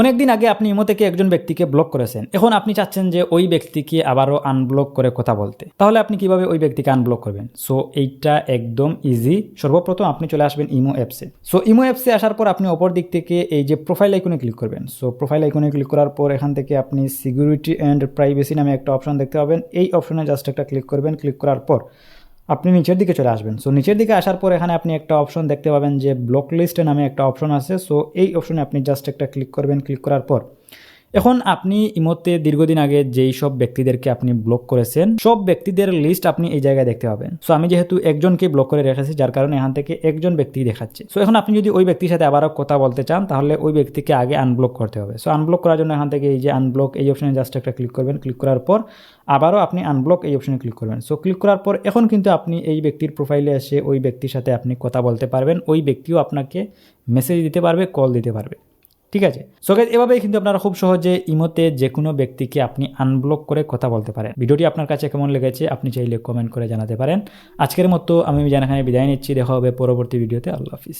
অনেকদিন আগে আপনি ইমো থেকে একজন ব্যক্তিকে ব্লক করেছেন, এখন আপনি চাচ্ছেন যে ওই ব্যক্তিকে আবারও আনব্লক করে কথা বলতে। তাহলে আপনি কিভাবে ওই ব্যক্তিকে আনব্লক করবেন? সো এইটা একদম ইজি। সর্বপ্রথম আপনি চলে আসবেন ইমো অ্যাপসে। সো ইমো অ্যাপসে আসার পর আপনি অপর দিক থেকে এই যে প্রোফাইল আইকনে ক্লিক করবেন। সো প্রোফাইল আইকনে ক্লিক করার পর এখান থেকে আপনি সিকিউরিটি অ্যান্ড প্রাইভেসি নামে একটা অপশন দেখতে পাবেন। এই অপশনে জাস্ট একটা ক্লিক করবেন। ক্লিক করার পর আপনি নিচের দিকে চলে আসবেন। সো নিচের দিকে আসার পর এখানে আপনি একটা অপশন দেখতে পাবেন যে ব্লক লিস্ট নামে একটা অপশন আছে। সো এই অপশনে আপনি জাস্ট একটা ক্লিক করবেন। ক্লিক করার পর এখন আপনি ইমোতে দীর্ঘদিন আগে যেই সব ব্যক্তিদেরকে আপনি ব্লক করেছেন সব ব্যক্তিদের লিস্ট আপনি এই জায়গায় দেখতে পাবেন। সো আমি যেহেতু একজনকে ব্লক করে রেখেছি যার কারণে এখান থেকে একজন ব্যক্তি দেখাচ্ছে। সো এখন আপনি যদি ওই ব্যক্তির সাথে আবারও কথা বলতে চান তাহলে ওই ব্যক্তিকে আগে আনব্লক করতে হবে। সো আনব্লক করার জন্য এখান থেকে এই যে আনব্লক এই অপশনে জাস্ট একটা ক্লিক করবেন। ক্লিক করার পর আবারও আপনি আনব্লক এই অপশনে ক্লিক করবেন। সো ক্লিক করার পর এখন কিন্তু আপনি এই ব্যক্তির প্রোফাইলে এসে ওই ব্যক্তির সাথে আপনি কথা বলতে পারবেন। ওই ব্যক্তিও আপনাকে মেসেজ দিতে পারবে, কল দিতে পারবে। ঠিক আছে। সো গাইস, এভাবেই কিন্তু আপনারা খুব সহজে ইমোতে যে কোনো ব্যক্তিকে আপনি আনব্লক করে কথা বলতে পারেন। ভিডিওটি আপনার কাছে কেমন লেগেছে আপনি চাইলে কমেন্ট করে জানাতে পারেন। আজকের মতো আমি জানাখানে বিদায় নিচ্ছি। দেখা হবে পরবর্তী ভিডিওতে। আল্লাহ হাফিজ।